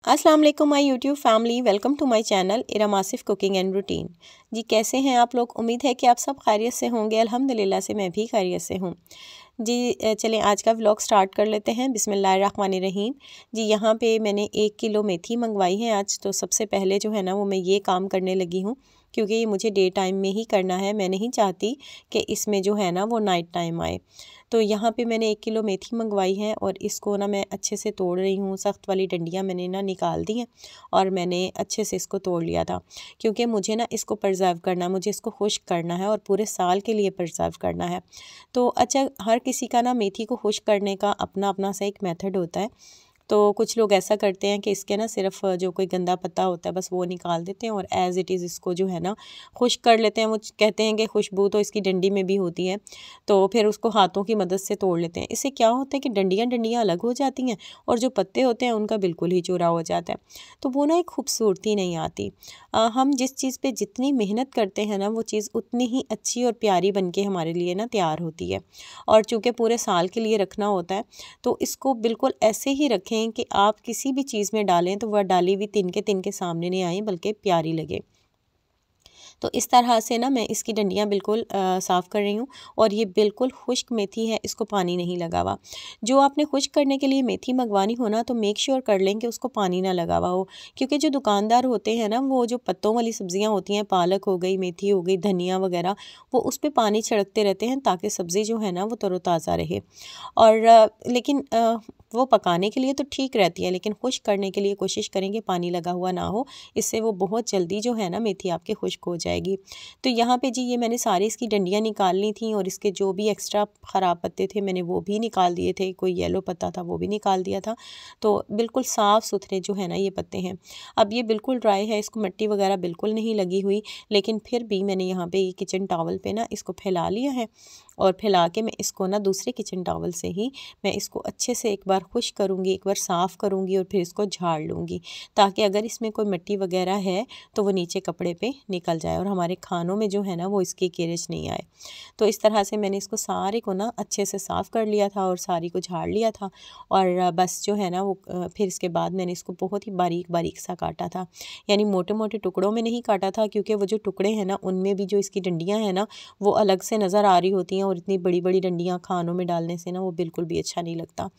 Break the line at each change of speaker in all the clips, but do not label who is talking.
अस्सलाम वालेकुम my YouTube family, welcome to my channel Iram Asif cooking and routine. जी कैसे हैं आप लोग? उम्मीद है कि आप सब खैरियत से होंगे। अल्हम्दुलिल्लाह से मैं भी खैरियत से हूँ। जी चलें आज का व्लॉग स्टार्ट कर लेते हैं। बिस्मिल्लाहिर्रहमानिर्रहीम। जी यहाँ पे मैंने 1 किलो मेथी मंगवाई है आज। तो सबसे पहले जो है ना वो मैं ये काम करने लगी हूँ, क्योंकि ये मुझे डे टाइम में ही करना है। मैं नहीं चाहती कि इसमें जो है ना वो नाइट टाइम आए। तो यहाँ पे मैंने 1 किलो मेथी मंगवाई है और इसको ना मैं अच्छे से तोड़ रही हूँ। सख्त वाली डंडियाँ मैंने ना निकाल दी हैं और मैंने अच्छे से इसको तोड़ लिया था, क्योंकि मुझे ना इसको प्रिजर्व करना है, मुझे इसको खुश्क करना है और पूरे साल के लिए प्रिजर्व करना है। तो अच्छा, हर किसी का ना मेथी को खुश्क करने का अपना अपना सा एक मेथड होता है। तो कुछ लोग ऐसा करते हैं कि इसके ना सिर्फ जो कोई गंदा पत्ता होता है बस वो निकाल देते हैं और एज़ इट इज़ इसको जो है ना खुश्क कर लेते हैं। वो कहते हैं कि खुशबू तो इसकी डंडी में भी होती है, तो फिर उसको हाथों की मदद से तोड़ लेते हैं। इससे क्या होता है कि डंडियाँ डंडियाँ अलग हो जाती हैं और जो पत्ते होते हैं उनका बिल्कुल ही चूरा हो जाता है। तो वो ना एक खूबसूरती नहीं आती। हम जिस चीज़ पे जितनी मेहनत करते हैं ना वो चीज़ उतनी ही अच्छी और प्यारी बन के हमारे लिए ना तैयार होती है। और चूँकि पूरे साल के लिए रखना होता है तो इसको बिल्कुल ऐसे ही रखें कि आप किसी भी चीज़ में डालें तो वह डाली हुई तिनके सामने नहीं आए बल्कि प्यारी लगे। तो इस तरह से ना मैं इसकी डंडियाँ बिल्कुल साफ़ कर रही हूँ और ये बिल्कुल खुश्क मेथी है, इसको पानी नहीं लगा हुआ। जो आपने खुश्क करने के लिए मेथी मंगवानी हो ना तो मेक श्योर कर लें कि उसको पानी ना लगा हुआ हो, क्योंकि जो दुकानदार होते हैं ना वो जो पत्तों वाली सब्ज़ियाँ होती हैं, पालक हो गई, मेथी हो गई, धनिया वगैरह, वो उस पर पानी छिड़कते रहते हैं ताकि सब्ज़ी जो है ना वो तरोताज़ा रहे। और लेकिन वो पकाने के लिए तो ठीक रहती है, लेकिन खुश्क करने के लिए कोशिश करें कि पानी लगा हुआ ना हो, इससे वो बहुत जल्दी जो है ना मेथी आपकी खुश्क हो जाएगी। तो यहाँ पे जी ये मैंने सारी इसकी डंडियाँ निकाल ली थी और इसके जो भी एक्स्ट्रा ख़राब पत्ते थे मैंने वो भी निकाल दिए थे, कोई येलो पत्ता था वो भी निकाल दिया था। तो बिल्कुल साफ़ सुथरे जो है ना ये पत्ते हैं। अब ये बिल्कुल ड्राई है, इसको मिट्टी वगैरह बिल्कुल नहीं लगी हुई, लेकिन फिर भी मैंने यहाँ पे किचन टॉवल पे ना इसको फैला लिया है और फैला के मैं इसको ना दूसरे किचन टॉवल से ही मैं इसको अच्छे से एक बार खुश्क करूँगी, एक बार साफ़ करूँगी और फिर इसको झाड़ लूँगी, ताकि अगर इसमें कोई मिट्टी वगैरह है तो वो नीचे कपड़े पे निकल जाए और हमारे खानों में जो है ना वो इसकी कीरेच नहीं आए। तो इस तरह से मैंने इसको सारे को ना अच्छे से साफ़ कर लिया था और सारी को झाड़ लिया था। और बस जो है ना वो फिर इसके बाद मैंने इसको बहुत ही बारीक बारीक सा काटा था, यानी मोटे मोटे टुकड़ों में नहीं काटा था, क्योंकि वो जो टुकड़े हैं ना उनमें भी जो इसकी डंडियाँ हैं ना वो अलग से नज़र आ रही होती हैं और इतनी बड़ी बड़ी डंडियाँ खानों में डालने से ना वो बिल्कुल भी अच्छा नहीं लगता।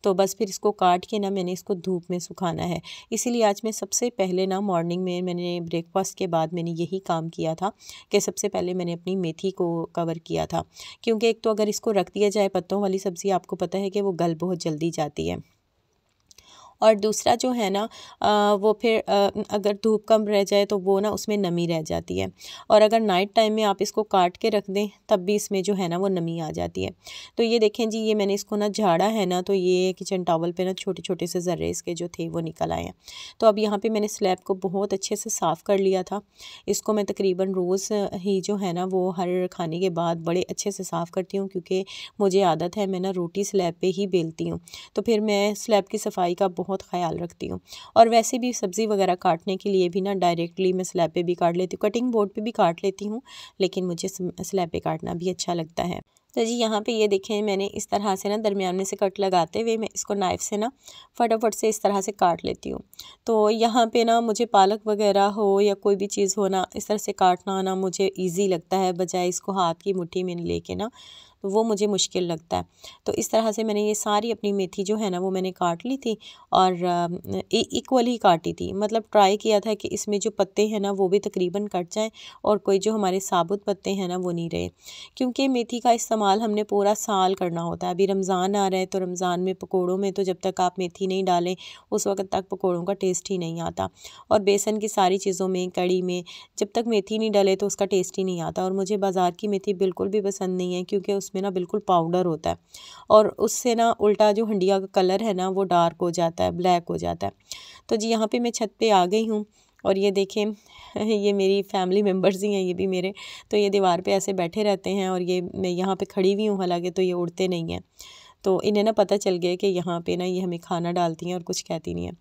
तो बस फिर इसको काट के ना मैंने इसको धूप में सुखाना है। इसीलिए आज मैं सबसे पहले ना मॉर्निंग में मैंने ब्रेकफास्ट के बाद मैंने यही काम किया था कि सबसे पहले मैंने अपनी मेथी को कवर किया था, क्योंकि एक तो अगर इसको रख दिया जाए पत्तों वाली सब्ज़ी, आपको पता है कि वो गल बहुत जल्दी जाती है। और दूसरा जो है ना वो फिर अगर धूप कम रह जाए तो वो ना उसमें नमी रह जाती है, और अगर नाइट टाइम में आप इसको काट के रख दें तब भी इसमें जो है ना वो नमी आ जाती है। तो ये देखें जी, ये मैंने इसको ना झाड़ा है ना तो ये किचन टॉवल पे ना छोटे छोटे से ज़र्रे इसके जो थे वो निकल आए हैं। तो अब यहाँ पे मैंने स्लैब को बहुत अच्छे से साफ़ कर लिया था। इसको मैं तकरीबन रोज़ ही जो है ना वो हर खाने के बाद बड़े अच्छे से साफ़ करती हूँ, क्योंकि मुझे आदत है मैं ना रोटी स्लैब पे ही बेलती हूँ, तो फिर मैं स्लैब की सफाई का बहुत ख्याल रखती हूँ। और वैसे भी सब्ज़ी वगैरह काटने के लिए भी ना डायरेक्टली मैं स्लैब पे भी काट लेती हूँ, कटिंग बोर्ड पे भी काट लेती हूँ, लेकिन मुझे स्लैब पे काटना भी अच्छा लगता है। तो जी यहाँ पे ये देखें, मैंने इस तरह से ना दरमियान में से कट लगाते हुए मैं इसको नाइफ़ से ना फटाफट से इस तरह से काट लेती हूँ। तो यहाँ पे ना मुझे पालक वगैरह हो या कोई भी चीज़ हो ना, इस तरह से काटना ना मुझे ईजी लगता है, बजाय इसको हाथ की मुट्ठी में लेके ना, तो वो मुझे मुश्किल लगता है। तो इस तरह से मैंने ये सारी अपनी मेथी जो है ना वो मैंने काट ली थी और इक्वली काटी थी, मतलब ट्राई किया था कि इसमें जो पत्ते हैं ना वो भी तकरीबन कट जाएं और कोई जो हमारे साबुत पत्ते हैं ना वो नहीं रहे, क्योंकि मेथी का इस्तेमाल हमने पूरा साल करना होता है। अभी रमज़ान आ रहा है तो रमज़ान में पकौड़ों में तो जब तक आप मेथी नहीं डालें उस वक्त तक पकौड़ों का टेस्ट ही नहीं आता, और बेसन की सारी चीज़ों में, कड़ी में जब तक मेथी नहीं डले तो उसका टेस्ट ही नहीं आता। और मुझे बाज़ार की मेथी बिल्कुल भी पसंद नहीं है, क्योंकि उसमें ना बिल्कुल पाउडर होता है और उससे ना उल्टा जो हंडिया का कलर है ना वो डार्क हो जाता है, ब्लैक हो जाता है। तो जी यहाँ पे मैं छत पे आ गई हूँ और ये देखें ये मेरी फैमिली मेम्बर्स ही हैं, ये भी मेरे, तो ये दीवार पे ऐसे बैठे रहते हैं और ये मैं यहाँ पे खड़ी हुई हूँ, हालांकि तो ये उड़ते नहीं हैं। तो इन्हें ना पता चल गया कि यहाँ पे ना ये हमें खाना डालती हैं और कुछ कहती नहीं है।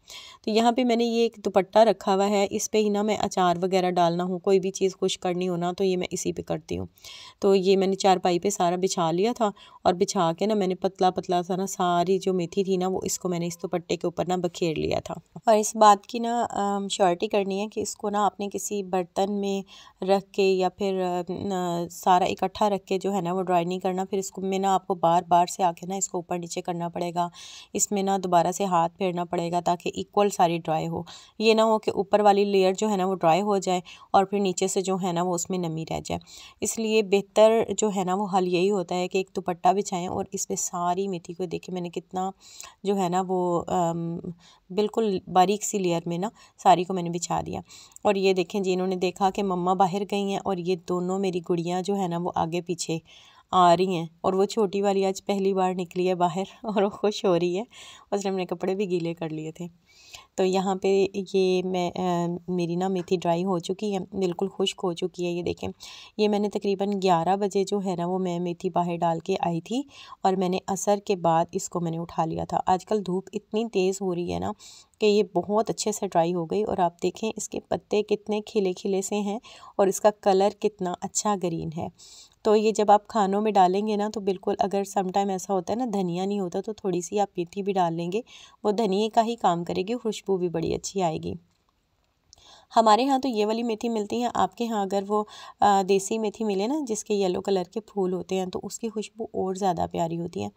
तो यहाँ पे मैंने ये एक दुपट्टा रखा हुआ है, इस पे ही ना मैं अचार वगैरह डालना हो, कोई भी चीज़ खुश करनी हो ना, तो ये मैं इसी पे करती हूँ। तो ये मैंने चारपाई पे सारा बिछा लिया था और बिछा के ना मैंने पतला पतला सा ना सारी जो मेथी थी ना वो इसको मैंने इस दुपट्टे के ऊपर ना बखेर लिया था। और इस बात की ना श्योरिटी करनी है कि इसको ना आपने किसी बर्तन में रख के या फिर सारा इकट्ठा रख के जो है ना वो ड्राई नहीं करना। फिर इसको में ना आपको बार बार से आके ना इसको ऊपर नीचे करना पड़ेगा, इसमें ना दोबारा से हाथ फेरना पड़ेगा ताकि इक्वल सारी ड्राई हो। ये ना हो कि ऊपर वाली लेयर जो है ना वो ड्राई हो जाए और फिर नीचे से जो है ना वो उसमें नमी रह जाए। इसलिए बेहतर जो है ना वो हल यही होता है कि एक दुपट्टा बिछाएं और इस पर सारी मेथी को देखिए मैंने कितना जो है ना वो बिल्कुल बारीक सी लेयर में ना सारी को मैंने बिछा दिया। और ये देखें जी, इन्होंने देखा कि मम्मा बाहर गई हैं और ये दोनों मेरी गुड़ियाँ जो है ना वो आगे पीछे आ रही हैं। और वो छोटी वाली आज पहली बार निकली है बाहर और वो खुश हो रही है, उसने अपने कपड़े भी गीले कर लिए थे। तो यहाँ पे ये मेरी ना मेथी ड्राई हो चुकी है, बिल्कुल खुश्क हो चुकी है। ये देखें, ये मैंने तकरीबन 11 बजे जो है ना वो मैं मेथी बाहर डाल के आई थी और मैंने असर के बाद इसको मैंने उठा लिया था। आजकल धूप इतनी तेज़ हो रही है ना कि ये बहुत अच्छे से ड्राई हो गई। और आप देखें इसके पत्ते कितने खिले खिले से हैं और इसका कलर कितना अच्छा ग्रीन है। तो ये जब आप खानों में डालेंगे ना तो बिल्कुल, अगर सम टाइम ऐसा होता है ना धनिया नहीं होता तो थोड़ी सी आप मेथी भी डाल लेंगे, वो धनिए का ही काम करेगी, खुशबू भी बड़ी अच्छी आएगी। हमारे यहाँ तो ये वाली मेथी मिलती है, आपके यहाँ अगर वो देसी मेथी मिले ना जिसके येलो कलर के फूल होते हैं तो उसकी खुशबू और ज़्यादा प्यारी होती है।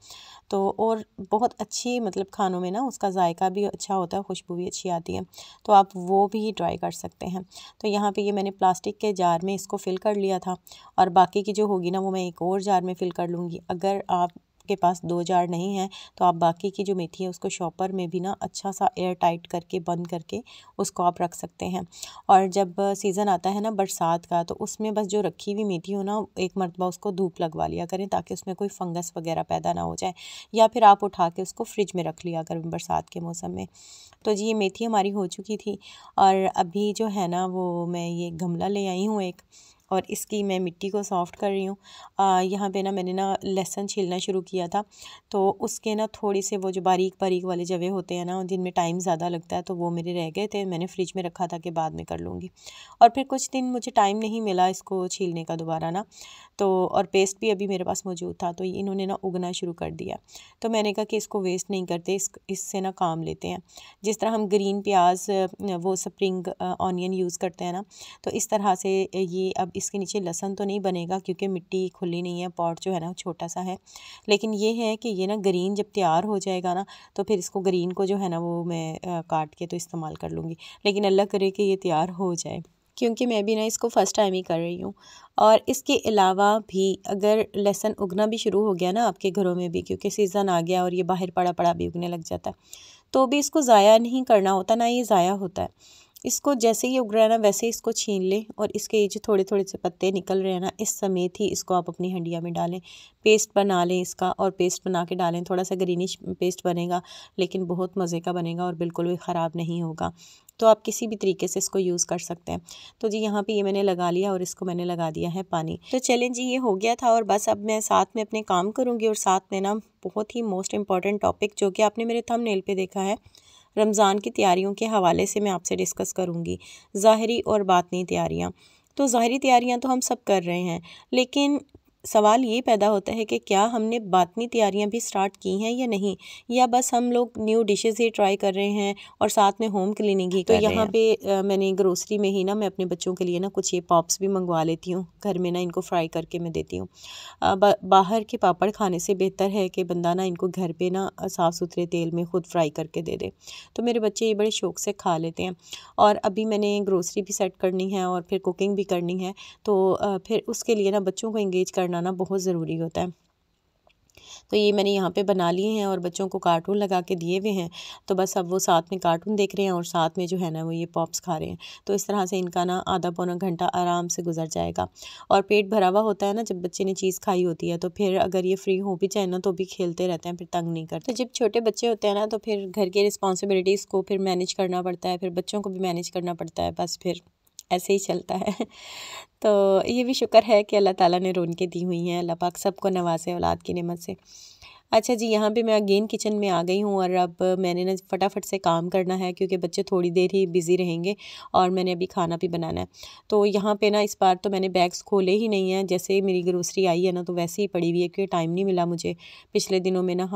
तो और बहुत अच्छी, मतलब खानों में ना उसका जायका भी अच्छा होता है, खुशबू भी अच्छी आती है। तो आप वो भी ट्राई कर सकते हैं। तो यहाँ पे ये मैंने प्लास्टिक के जार में इसको फ़िल कर लिया था और बाकी की जो होगी ना वो मैं एक और जार में फ़िल कर लूँगी। अगर आप के पास 2 जार नहीं है तो आप बाकी की जो मेथी है उसको शॉपर में भी ना अच्छा सा एयर टाइट करके बंद करके उसको आप रख सकते हैं। और जब सीज़न आता है ना बरसात का तो उसमें बस जो रखी हुई मेथी हो ना, एक मरतबा उसको धूप लगवा लिया करें ताकि उसमें कोई फंगस वगैरह पैदा ना हो जाए, या फिर आप उठा के उसको फ्रिज में रख लिया करें बरसात के मौसम में। तो जी ये मेथी हमारी हो चुकी थी और अभी जो है ना वो मैं ये गमला ले आई हूँ एक, और इसकी मैं मिट्टी को सॉफ़्ट कर रही हूँ। यहाँ पे ना मैंने ना लहसुन छीलना शुरू किया था, तो उसके ना थोड़ी से वो जो बारीक बारीक वाले जवे होते हैं ना जिनमें टाइम ज़्यादा लगता है, तो वो मेरे रह गए थे, मैंने फ्रिज में रखा था कि बाद में कर लूँगी। और फिर कुछ दिन मुझे टाइम नहीं मिला इसको छीलने का दोबारा ना, तो और पेस्ट भी अभी मेरे पास मौजूद था, तो इन्होंने ना उगना शुरू कर दिया। तो मैंने कहा कि इसको वेस्ट नहीं करते, इससे ना काम लेते हैं। जिस तरह हम ग्रीन प्याज वो स्प्रिंग ऑनियन यूज़ करते हैं ना, तो इस तरह से ये अब इसके नीचे लहसुन तो नहीं बनेगा क्योंकि मिट्टी खुली नहीं है, पॉट जो है ना छोटा सा है। लेकिन ये है कि ये ना ग्रीन जब तैयार हो जाएगा ना तो फिर इसको ग्रीन को जो है ना वो मैं काट के तो इस्तेमाल कर लूँगी। लेकिन अल्लाह करे कि ये तैयार हो जाए, क्योंकि मैं भी ना इसको फ़र्स्ट टाइम ही कर रही हूँ। और इसके अलावा भी अगर लहसुन उगना भी शुरू हो गया ना आपके घरों में भी, क्योंकि सीज़न आ गया और ये बाहर पड़ा पड़ा भी उगने लग जाता है, तो भी इसको ज़ाया नहीं करना होता, ना ये ज़ाया होता है। इसको जैसे ही उग रहा है ना वैसे ही इसको छीन लें और इसके ये जो थोड़े थोड़े से पत्ते निकल रहे हैं ना इस समेत ही इसको आप अपनी हंडिया में डालें, पेस्ट बना लें इसका, और पेस्ट बना के डालें। थोड़ा सा ग्रीनिश पेस्ट बनेगा लेकिन बहुत मज़े का बनेगा और बिल्कुल भी ख़राब नहीं होगा। तो आप किसी भी तरीके से इसको यूज़ कर सकते हैं। तो जी यहाँ पे ये मैंने लगा लिया और इसको मैंने लगा दिया है पानी। तो चलें जी, ये हो गया था और बस अब मैं साथ में अपने काम करूँगी और साथ में ना बहुत ही मोस्ट इम्पॉर्टेंट टॉपिक जो कि आपने मेरे थंबनेल पे देखा है, रमज़ान की तैयारियों के हवाले से मैं आपसे डिस्कस करूँगी, ज़ाहिरी और बातिनी तैयारियाँ। तो ज़ाहिरी तैयारियाँ तो हम सब कर रहे हैं, लेकिन सवाल ये पैदा होता है कि क्या हमने बातिनी तैयारियां भी स्टार्ट की हैं या नहीं, या बस हम लोग न्यू डिशेस ही ट्राई कर रहे हैं और साथ में होम क्लीनिंग ही कर रहे हैं। तो यहाँ पे मैंने ग्रोसरी में ही ना मैं अपने बच्चों के लिए ना कुछ ये पॉप्स भी मंगवा लेती हूँ, घर में ना इनको फ्राई करके मैं देती हूँ। बाहर के पापड़ खाने से बेहतर है कि बंदा ना इनको घर पे ना साफ़ सुथरे तेल में ख़ुद फ्राई करके दे दे। तो मेरे बच्चे ये बड़े शौक़ से खा लेते हैं। और अभी मैंने ग्रोसरी भी सेट करनी है और फिर कुकिंग भी करनी है, तो फिर उसके लिए ना बच्चों को इंगेज करना ना बहुत ज़रूरी होता है। तो ये मैंने यहाँ पे बना लिए हैं और बच्चों को कार्टून लगा के दिए हुए हैं, तो बस अब वो साथ में कार्टून देख रहे हैं और साथ में जो है ना वो ये पॉप्स खा रहे हैं। तो इस तरह से इनका ना आधा पौना घंटा आराम से गुजर जाएगा। और पेट भरा हुआ होता है ना जब बच्चे ने चीज़ खाई होती है, तो फिर अगर ये फ्री हो भी जाए ना तो भी खेलते रहते हैं, फिर तंग नहीं करते। तो जब छोटे बच्चे होते हैं ना तो फिर घर की रिस्पॉन्सिबिलिटीज़ को फिर मैनेज करना पड़ता है, फिर बच्चों को भी मैनेज करना पड़ता है, बस फिर ऐसे ही चलता है। तो ये भी शुक्र है कि अल्लाह ताला ने रौनकें दी हुई हैं, अल्लाह पाक सबको नवाज़े औलाद की नेमत से। अच्छा जी, यहाँ पे मैं अगेन किचन में आ गई हूँ और अब मैंने ना फटाफट से काम करना है क्योंकि बच्चे थोड़ी देर ही बिज़ी रहेंगे और मैंने अभी खाना भी बनाना है। तो यहाँ पे ना इस बार तो मैंने बैग्स खोले ही नहीं हैं, जैसे मेरी ग्रोसरी आई है ना तो वैसे ही पड़ी हुई है क्योंकि टाइम नहीं मिला मुझे। पिछले दिनों में ना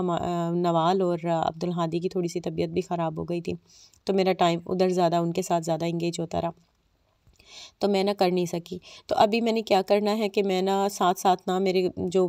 नवाल और अब्दुल हादी की थोड़ी सी तबीयत भी ख़राब हो गई थी, तो मेरा टाइम उधर ज़्यादा उनके साथ ज़्यादा इंगेज होता रहा, तो मैं ना कर नहीं सकी। तो अभी मैंने क्या करना है कि मैं ना साथ साथ ना मेरे जो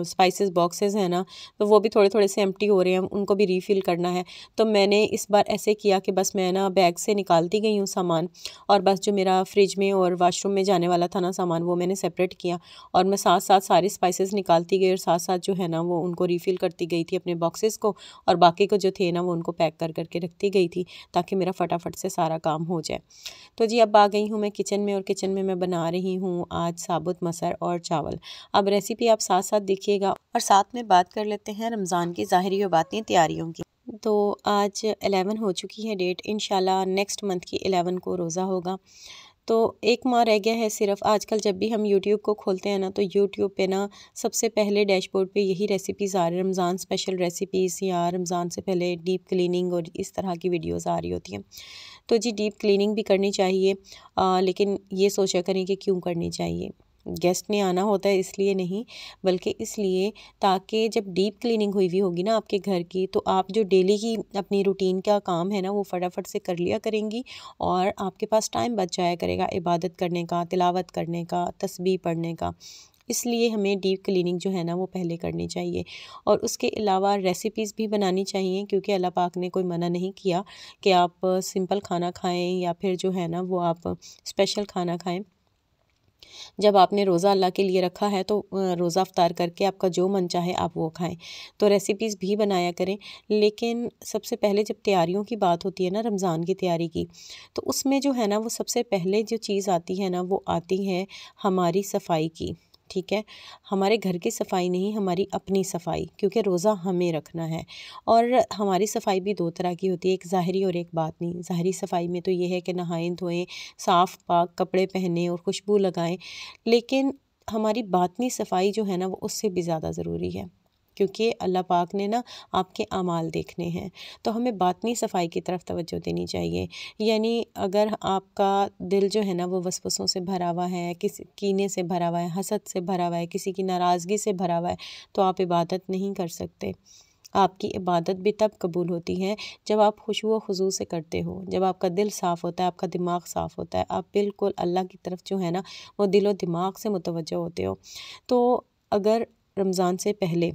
स्पाइसेस बॉक्सेस हैं ना, तो वो भी थोड़े थोड़े से एम्प्टी हो रहे हैं, उनको भी रीफ़िल करना है। तो मैंने इस बार ऐसे किया कि बस मैं ना बैग से निकालती गई हूँ सामान, और बस जो मेरा फ्रिज में और वाशरूम में जाने वाला था ना सामान, वो मैंने सेपरेट किया और मैं साथ साथ सारे स्पाइसेस निकालती गई और साथ साथ जो है ना वो उनको रीफ़िल करती गई थी अपने बॉक्सेस को, और बाकी को जो थे ना वो उनको पैक कर करके रखती गई थी ताकि मेरा फटाफट से सारा काम हो जाए। तो जी अब आ गई हूँ मैं किचन में और किचन में मैं बना रही हूँ आज साबुत मसर और चावल। अब रेसिपी आप साथ साथ देखिएगा और साथ में बात कर लेते हैं रमज़ान की ज़ाहिरी बातें तैयारियों की। तो आज 11 हो चुकी है डेट, इंशाल्लाह नेक्स्ट मंथ की 11 को रोज़ा होगा। तो एक माह रह गया है सिर्फ। आजकल जब भी हम यूट्यूब को खोलते हैं ना तो यूट्यूब पे ना सबसे पहले डैशबोर्ड पे यही रेसिपीज़ आ रही हैं, रमज़ान स्पेशल रेसिपीज़ या रमज़ान से पहले डीप क्लीनिंग और इस तरह की वीडियोस आ रही होती हैं। तो जी डीप क्लीनिंग भी करनी चाहिए, लेकिन ये सोचा करें कि क्यों करनी चाहिए। गेस्ट ने आना होता है इसलिए नहीं, बल्कि इसलिए ताकि जब डीप क्लीनिंग हुई हुई होगी ना आपके घर की, तो आप जो डेली की अपनी रूटीन का काम है ना वो फटाफट से कर लिया करेंगी और आपके पास टाइम बच जाया करेगा इबादत करने का, तिलावत करने का, तस्बीह पढ़ने का। इसलिए हमें डीप क्लीनिंग जो है ना वो पहले करनी चाहिए। और उसके अलावा रेसिपीज़ भी बनानी चाहिए क्योंकि अल्लाह पाक ने कोई मना नहीं किया कि आप सिंपल खाना खाएं या फिर जो है ना वो आप स्पेशल खाना खाएं। जब आपने रोज़ा अल्लाह के लिए रखा है तो रोज़ा अफ्तार करके आपका जो मन चाहे आप वो खाएं। तो रेसिपीज़ भी बनाया करें, लेकिन सबसे पहले जब तैयारियों की बात होती है ना रमज़ान की तैयारी की, तो उसमें जो है ना वो सबसे पहले जो चीज़ आती है ना वो आती है हमारी सफाई की। ठीक है, हमारे घर की सफाई नहीं, हमारी अपनी सफाई, क्योंकि रोज़ा हमें रखना है। और हमारी सफाई भी दो तरह की होती है, एक ज़ाहिरी और एक बातनी। ज़ाहिरी सफाई में तो ये है कि नहाएं धोएं, साफ़ पाक कपड़े पहने और खुशबू लगाएं, लेकिन हमारी बातनी सफाई जो है ना वो उससे भी ज़्यादा ज़रूरी है, क्योंकि अल्लाह पाक ने ना आपके अमाल देखने हैं। तो हमें बातनी सफाई की तरफ तवज्जो देनी चाहिए। यानी अगर आपका दिल जो है ना वो वसवसों से भरा हुआ है, किसी कीने से भरा हुआ है, हसद से भरा हुआ है, किसी की नाराज़गी से भरा हुआ है, तो आप इबादत नहीं कर सकते। आपकी इबादत भी तब कबूल होती है जब आप खुशू व खुज़ू से करते हो, जब आपका दिल साफ़ होता है, आपका दिमाग साफ़ होता है, आप बिल्कुल अल्लाह की तरफ जो है ना वो दिलो दिमाग से मुतवज्जो होते हो। तो अगर रमज़ान से पहले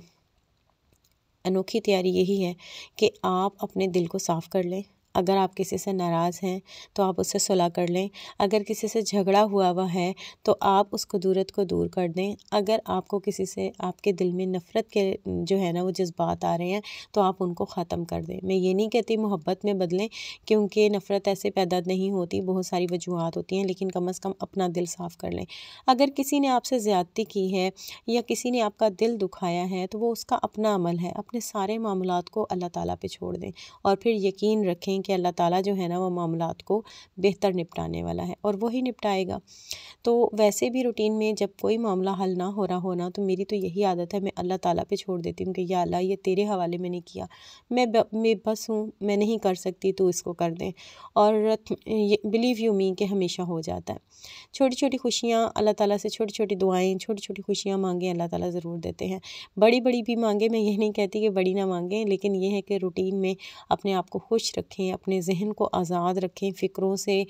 अनोखी तैयारी यही है कि आप अपने दिल को साफ़ कर लें। अगर आप किसी से नाराज़ हैं तो आप उससे सुलह कर लें। अगर किसी से झगड़ा हुआ है तो आप उस कदूरत को दूर कर दें। अगर आपको किसी से आपके दिल में नफ़रत के जो है ना वो जज़्बात आ रहे हैं तो आप उनको ख़त्म कर दें। मैं ये नहीं कहती मोहब्बत में बदलें, क्योंकि नफ़रत ऐसे पैदा नहीं होती, बहुत सारी वजूहात होती हैं, लेकिन कम से कम अपना दिल साफ़ कर लें। अगर किसी ने आपसे ज़्यादती की है या किसी ने आपका दिल दुखाया है तो वो उसका अपना अमल है। अपने सारे मामलात को अल्लाह ताला पे छोड़ दें और फिर यकीन रखें कि अल्लाह ताला जो है ना वो मामलात को बेहतर निपटाने वाला है और वही निपटाएगा। तो वैसे भी रूटीन में जब कोई मामला हल ना हो रहा हो ना तो मेरी तो यही आदत है, मैं अल्लाह ताला पे छोड़ देती हूँ कि या अल्लाह ये तेरे हवाले में नहीं किया, मैं बस हूँ, मैं नहीं कर सकती, तो इसको कर दें। और ये बिलीव यू मी कि हमेशा हो जाता है। छोटी छोटी खुशियाँ अल्लाह ताला से, छोटी छोटी दुआएं, छोटी छोटी खुशियाँ मांगें, अल्लाह ताला ज़रूर देते हैं। बड़ी बड़ी भी मांगें, मैं ये नहीं कहती कि बड़ी ना मांगें, लेकिन ये है कि रूटीन में अपने आप को खुश रखें, अपने जहन को आज़ाद रखें फ़िक्रों से,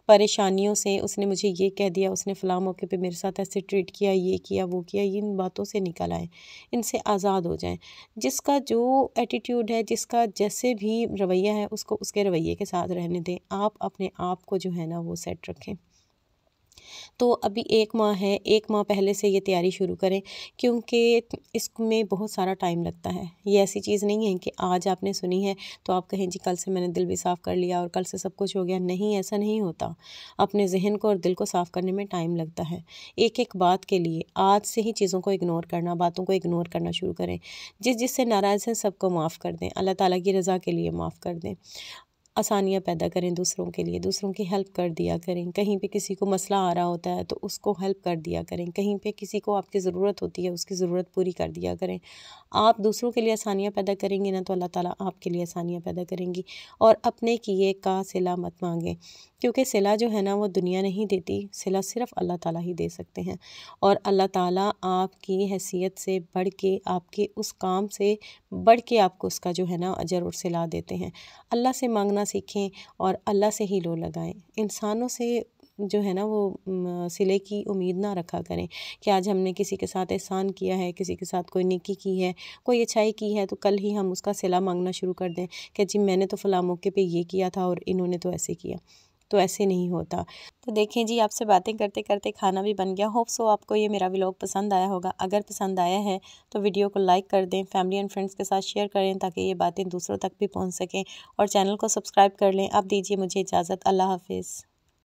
परेशानियों से। उसने मुझे ये कह दिया, उसने फ़लाँ मौके पे मेरे साथ ऐसे ट्रीट किया, ये किया, वो किया, इन बातों से निकल आएँ, इनसे आज़ाद हो जाएँ। जिसका जो एटीट्यूड है, जिसका जैसे भी रवैया है, उसको उसके रवैये के साथ रहने दें। आप अपने आप को जो है ना वो सेट रखें। तो अभी 1 माह है, 1 माह पहले से ये तैयारी शुरू करें, क्योंकि इसमें बहुत सारा टाइम लगता है। ये ऐसी चीज़ नहीं है कि आज आपने सुनी है तो आप कहें जी कल से मैंने दिल भी साफ़ कर लिया और कल से सब कुछ हो गया। नहीं, ऐसा नहीं होता। अपने ज़हन को और दिल को साफ़ करने में टाइम लगता है। एक-एक बात के लिए आज से ही चीज़ों को इग्नोर करना, बातों को इग्नोर करना शुरू करें। जिससे नाराज़ हैं सबको माफ़ कर दें, अल्लाह ताला की रज़ा के लिए माफ़ कर दें। आसानियाँ पैदा करें दूसरों के लिए, दूसरों की हेल्प कर दिया करें। कहीं पे किसी को मसला आ रहा होता है तो उसको हेल्प कर दिया करें। कहीं पे किसी को आपकी ज़रूरत होती है, उसकी ज़रूरत पूरी कर दिया करें। आप दूसरों के लिए आसानियाँ पैदा करेंगे ना, तो अल्लाह ताला आपके लिए आसानियाँ पैदा करेंगी। और अपने किए का सिला मत मांगें, क्योंकि सिला जो है ना वो दुनिया नहीं देती, सिला सिर्फ़ अल्लाह ताला ही दे सकते हैं। और अल्लाह ताला आपकी हैसियत से बढ़ के, आपके उस काम से बढ़ के आपको उसका जो है ना अजर और सिला देते हैं। अल्लाह से मांगना सीखें और अल्लाह से ही लो लगाएं। इंसानों से जो है ना वो सिले की उम्मीद ना रखा करें कि आज हमने किसी के साथ एहसान किया है, किसी के साथ कोई नेकी की है, कोई अच्छाई की है, तो कल ही हम उसका सिला मांगना शुरू कर दें कि जी मैंने तो फ़लाँ मौके पे ये किया था और इन्होंने तो ऐसे किया। तो ऐसे नहीं होता। तो देखें जी, आपसे बातें करते करते खाना भी बन गया। होप सो आपको ये मेरा व्लॉग पसंद आया होगा। अगर पसंद आया है तो वीडियो को लाइक कर दें, फैमिली एंड फ्रेंड्स के साथ शेयर करें ताकि ये बातें दूसरों तक भी पहुंच सकें, और चैनल को सब्सक्राइब कर लें। अब दीजिए मुझे इजाज़त। अल्लाह हाफिज़।